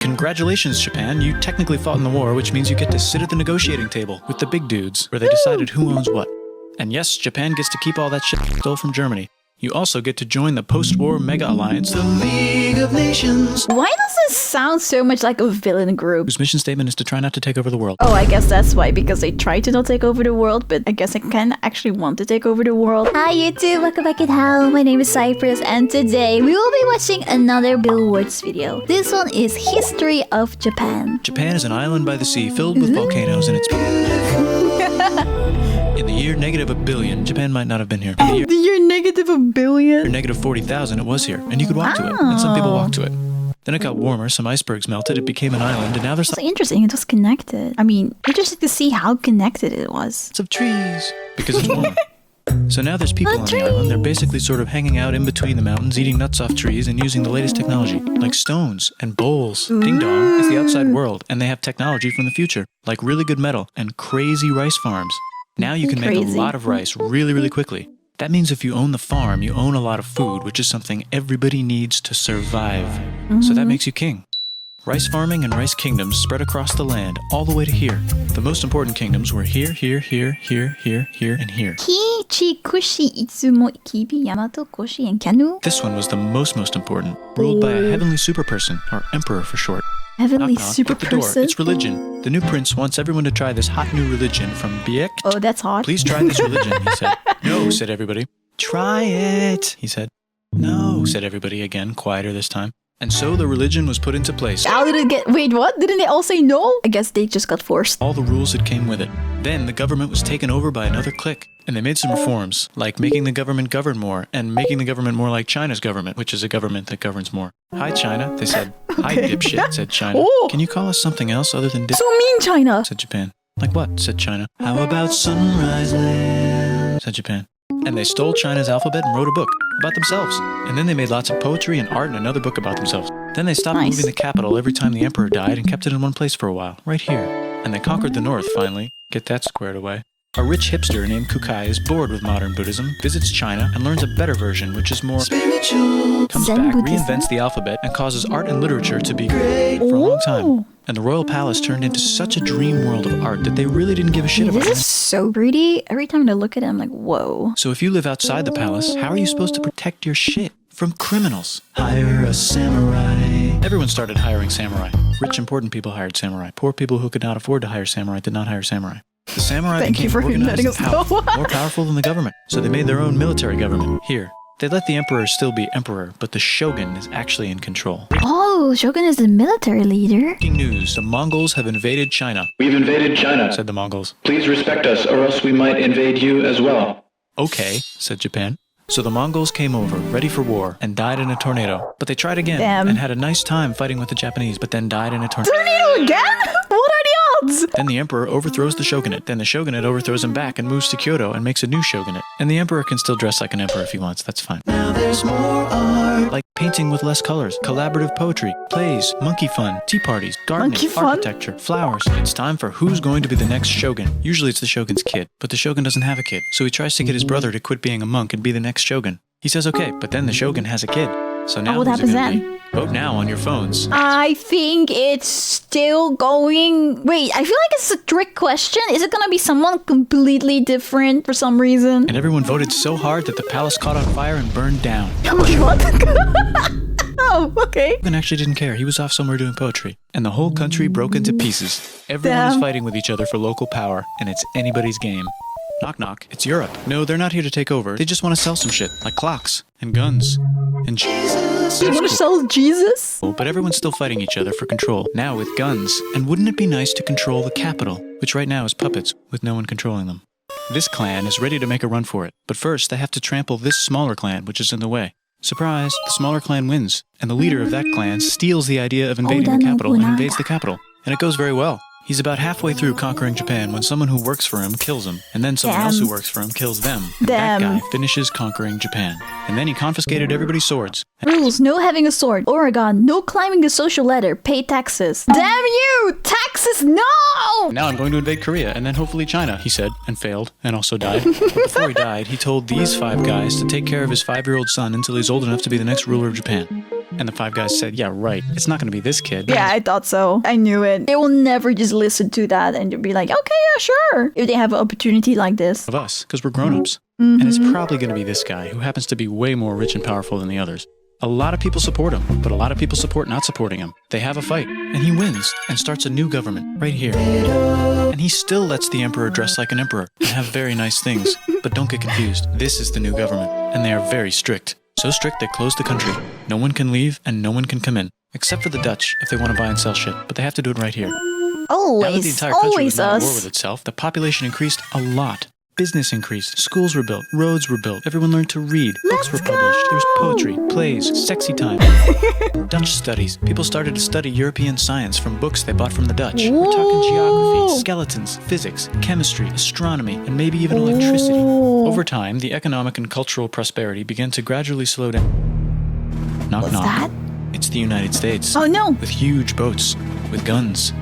Congratulations, Japan. You technically fought in the war, which means you get to sit at the negotiating table with the big dudes, where they decided who owns what. And yes, Japan gets to keep all that shit stole from Germany. You also get to join the post-war mega-alliance, the League of Nations. Why does this sound so much like a villain group? Whose mission statement is to try not to take over the world. Oh, I guess that's why, because they try to not take over the world, but I guess I can actually want to take over the world. Hi YouTube, welcome back at How. My name is Cypress, and today we will be watching another billwurtz video. This one is History of Japan. Japan is an island by the sea filled with volcanoes, and it's beautiful. In the year -1 billion, Japan might not have been here. In the year -1 billion? -40,000, it was here, and you could walk to it, and some people walked to it. Then it got warmer, some icebergs melted, it became an island, and now there's It's interesting, it was connected. I mean, interesting to see how connected it was. lots of trees, because it's warmer. So now there's people on the island. They're basically sort of hanging out in between the mountains, eating nuts off trees, and using the latest technology, like stones and bowls. Ding dong, it's the outside world, and they have technology from the future, like really good metal and crazy rice farms. Now you can make a lot of rice really, really quickly. That means if you own the farm, you own a lot of food, which is something everybody needs to survive. So that makes you king. Rice farming and rice kingdoms spread across the land, all the way to here. The most important kingdoms were here, here, here, here, here, here, and here. Ki, chi, kushi, itsumo, ikibi, yamato, koshi, and kanu. This one was the most important, ruled by a heavenly super person, or emperor for short. Heavenly Knock, knock, super at the door. person? It's religion. The new prince wants everyone to try this hot new religion from Biek. Oh, that's hot. Please try this religion, he said. No, said everybody. Try it, he said. No, said everybody again, quieter this time. And so the religion was put into place. How did it get... Wait, what? Didn't they all say no? I guess they just got forced. All the rules that came with it. Then the government was taken over by another clique. And they made some reforms, like making the government govern more, and making the government more like China's government, which is a government that governs more. Hi, China, they said. Hi, dipshit, said China. Oh. Can you call us something else other than dipshit? So mean, China. Said Japan. Like what? Said China. How about Sunrise Land? Said Japan. And they stole China's alphabet and wrote a book about themselves. And then they made lots of poetry and art and another book about themselves. Then they stopped moving the capital every time the emperor died and kept it in one place for a while, right here. And they conquered the north finally. Get that squared away. A rich hipster named Kukai is bored with modern Buddhism, visits China, and learns a better version, which is more spiritual. Comes back, reinvents the alphabet, and causes art and literature to be great for a long time. And the royal palace turned into such a dream world of art that they really didn't give a shit about it. This is so pretty. Every time I look at it, I'm like, whoa. So if you live outside the palace, how are you supposed to protect your shit from criminals? Hire a samurai. Everyone started hiring samurai. Rich, important people hired samurai. Poor people who could not afford to hire samurai did not hire samurai. The samurai became organized and powerful, more powerful than the government. So they made their own military government. Here, they let the emperor still be emperor, but the shogun is actually in control. Oh, shogun is the military leader. Breaking news, the Mongols have invaded China. We've invaded China, said the Mongols. Please respect us, or else we might invade you as well. Okay, said Japan. So the Mongols came over, ready for war, and died in a tornado. But they tried again, and had a nice time fighting with the Japanese, but then died in a tornado. Tornado again? What are the odds? Then the emperor overthrows the shogunate. Then the shogunate overthrows him back and moves to Kyoto and makes a new shogunate. And the emperor can still dress like an emperor if he wants, that's fine. Now there's more art. Like painting with less colors, collaborative poetry, plays, monkey fun, tea parties, gardening, architecture, flowers. It's time for who's going to be the next shogun. Usually it's the shogun's kid, but the shogun doesn't have a kid. So he tries to get his brother to quit being a monk and be the next shogun. He says okay, but then the shogun has a kid. So now what happens then? Vote now on your phones. I think it's still going... Wait, I feel like it's a trick question. Is it gonna be someone completely different for some reason? And everyone voted so hard that the palace caught on fire and burned down. What? Oh, okay. Shogun actually didn't care. He was off somewhere doing poetry. And the whole country broke into pieces. Everyone is fighting with each other for local power, and it's anybody's game. Knock knock, it's Europe. No, they're not here to take over. They just want to sell some shit, like clocks, and guns, and Jesus. You want to sell Jesus? But everyone's still fighting each other for control, now with guns. And wouldn't it be nice to control the capital, which right now is puppets, with no one controlling them? This clan is ready to make a run for it, but first they have to trample this smaller clan, which is in the way. Surprise, the smaller clan wins, and the leader of that clan steals the idea of invading the capital and invades the capital. And it goes very well. He's about halfway through conquering Japan when someone who works for him kills him, and then someone else who works for him kills them. And that guy finishes conquering Japan. And then he confiscated everybody's swords. Rules, no having a sword. Oregon, no climbing the social ladder. Pay taxes. Damn you! Taxes, no! Now I'm going to invade Korea, and then hopefully China, he said, and failed, and also died. But before he died, he told these 5 guys to take care of his 5-year-old son until he's old enough to be the next ruler of Japan. And the five guys said, yeah, right. It's not going to be this kid. Yeah, I thought so. I knew it. They will never just listen to that and be like, okay, yeah, sure. If they have an opportunity like this. Of us, because we're grown-ups. And it's probably going to be this guy, who happens to be way more rich and powerful than the others. A lot of people support him, but a lot of people support not supporting him. They have a fight, and he wins, and starts a new government, right here. And he still lets the emperor dress like an emperor, and have very nice things. But don't get confused, this is the new government, and they are very strict. So strict they close the country. No one can leave, and no one can come in. Except for the Dutch, if they want to buy and sell shit, but they have to do it right here. Now that the entire country was not at war with itself, the population increased a lot. Business increased, schools were built, roads were built, everyone learned to read, books were published, there was poetry, plays, sexy time, Dutch studies. People started to study European science from books they bought from the Dutch. We're talking geography, skeletons, physics, chemistry, astronomy, and maybe even electricity. Over time, the economic and cultural prosperity began to gradually slow down. Knock, What's knock. that? It's the United States. Oh no! With huge boats, with guns,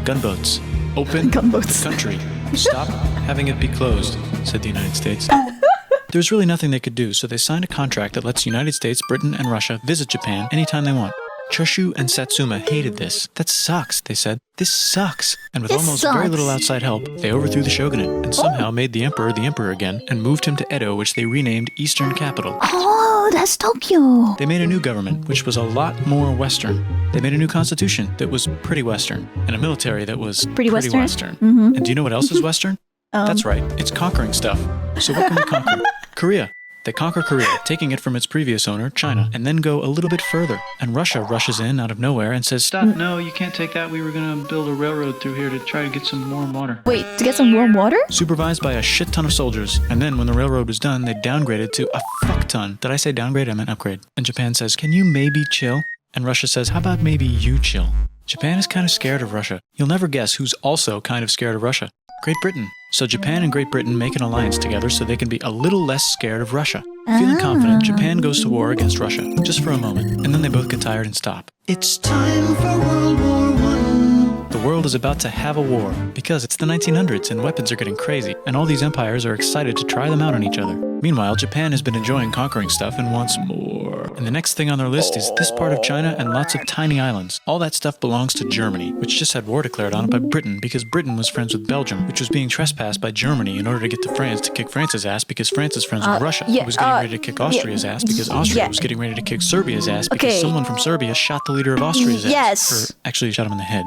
gunboats. Open Gunboats. the country. Stop having it be closed, said the United States. There was really nothing they could do, so they signed a contract that lets the United States, Britain, and Russia visit Japan anytime they want. Choshu and Satsuma hated this. That sucks, they said. This sucks. And with This almost very little sucks. outside help, they overthrew the shogunate and somehow made the emperor again and moved him to Edo, which they renamed Eastern Capital. Oh, that's Tokyo. They made a new government, which was a lot more Western. They made a new constitution that was pretty Western, and a military that was Pretty Western? And do you know what else is Western? That's right, it's conquering stuff. So what can we conquer? Korea. They conquer Korea, taking it from its previous owner, China, and then go a little bit further. And Russia rushes in out of nowhere and says, stop, no, you can't take that. We were going to build a railroad through here to try to get some warm water. Wait, to get some warm water? Supervised by a shit ton of soldiers. And then when the railroad was done, they downgraded to a fuck ton. Did I say downgrade? I meant upgrade. And Japan says, can you maybe chill? And Russia says, how about maybe you chill? Japan is kind of scared of Russia. You'll never guess who's also kind of scared of Russia. Great Britain. So Japan and Great Britain make an alliance together so they can be a little less scared of Russia. Feeling confident, Japan goes to war against Russia, just for a moment, and then they both get tired and stop. It's time for World War I. The world is about to have a war, because it's the 1900s and weapons are getting crazy, and all these empires are excited to try them out on each other. Meanwhile, Japan has been enjoying conquering stuff and wants more. And the next thing on their list is this part of China and lots of tiny islands. All that stuff belongs to Germany, which just had war declared on it by Britain because Britain was friends with Belgium, which was being trespassed by Germany in order to get to France to kick France's ass because France is friends with Russia, who was getting ready to kick Austria's ass because Austria was getting ready to kick Serbia's ass because someone from Serbia shot the leader of Austria's ass. Or actually shot him in the head.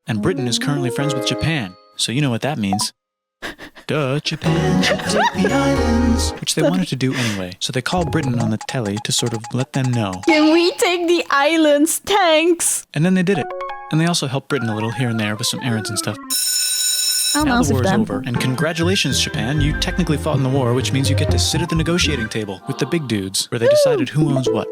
And Britain is currently friends with Japan, so you know what that means. Duh, Japan should take the islands, which they wanted to do anyway. So they called Britain on the telly to sort of let them know. Can we take the islands? Thanks. And then they did it. And they also helped Britain a little here and there with some errands and stuff. Now the war is over, and congratulations, Japan. You technically fought in the war, which means you get to sit at the negotiating table with the big dudes, where they decided who owns what.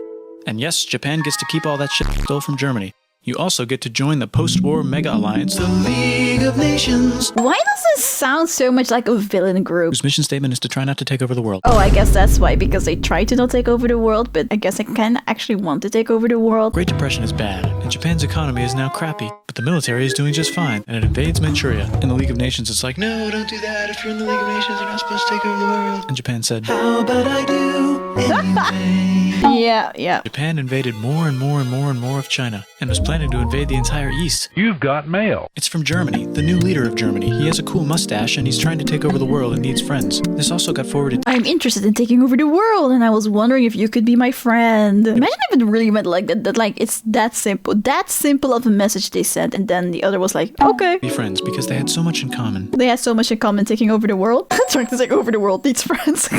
And yes, Japan gets to keep all that shit stole from Germany. You also get to join the post-war mega alliance, the League of Nations. Why does this sound so much like a villain group? Whose mission statement is to try not to take over the world. Oh, I guess that's why, because they try to not take over the world, but I guess I can actually want to take over the world. Great Depression is bad, and Japan's economy is now crappy, but the military is doing just fine, and it invades Manchuria. In the League of Nations, it's like, no, don't do that. If you're in the League of Nations, you're not supposed to take over the world. And Japan said, how about I do invade? Yeah. Japan invaded more and more and more and more of China, and was planning to invade the entire East. You've got mail. It's from Germany, the new leader of Germany. He has a cool mustache, and he's trying to take over the world and needs friends. This also got forwarded. I'm interested in taking over the world, and I was wondering if you could be my friend. Imagine if it really meant like that like it's that simple of a message they sent, and then the other was like, okay. Be friends, because they had so much in common. They had so much in common taking over the world. Trying to take over the world needs friends.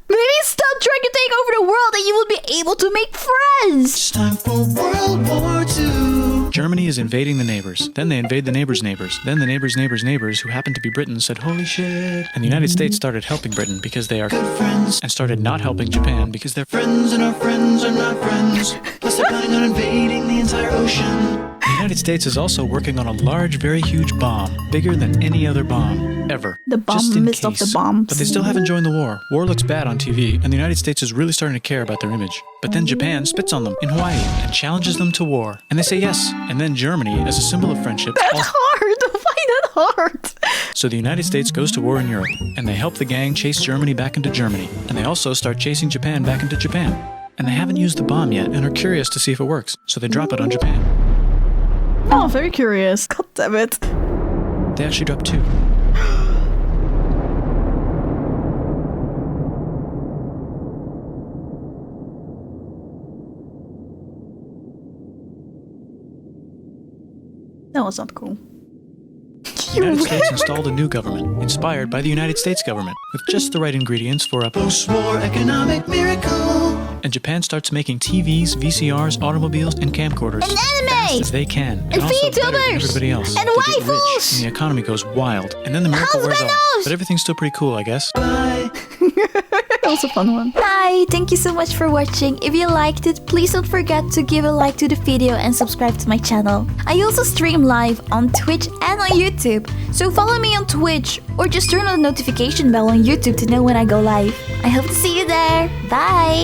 Maybe stop trying to take over the world and you will be able to make friends. It's time for World War II. Germany is invading the neighbors. Then they invade the neighbors' neighbors. Then the neighbors' neighbors' neighbors, who happened to be Britain, said, holy shit. And the United States started helping Britain because they are good friends, and started not helping Japan because they're friends and our friends are not friends. Plus they're planning on invading the entire ocean. The United States is also working on a large, very huge bomb, bigger than any other bomb ever. The just in bombest of case. the bombs. But they still haven't joined the war. War looks bad on TV, and the United States is really starting to care about their image. But then Japan spits on them in Hawaii and challenges them to war. And they say yes. And then Germany, as a symbol of friendship... That's hard. Why that hard? So the United States goes to war in Europe, and they help the gang chase Germany back into Germany. And they also start chasing Japan back into Japan. And they haven't used the bomb yet and are curious to see if it works, so they drop it on Japan. Oh, very curious. God damn it. They actually dropped 2. That was not cool. The United States installed a new government, inspired by the United States government, with just the right ingredients for a post-war economic miracle. And Japan starts making TVs, VCRs, automobiles, and camcorders And as anime! fast as they can, And also better than VTubers! everybody else. And They get rich, waifus! and the economy goes wild, and then the miracle wears off. Husbandos! But everything's still pretty cool, I guess. Bye. That was a fun one. Hi, thank you so much for watching. If you liked it, please don't forget to give a like to the video and subscribe to my channel. I also stream live on Twitch and on YouTube, so follow me on Twitch or just turn on the notification bell on YouTube to know when I go live. I hope to see you there. Bye!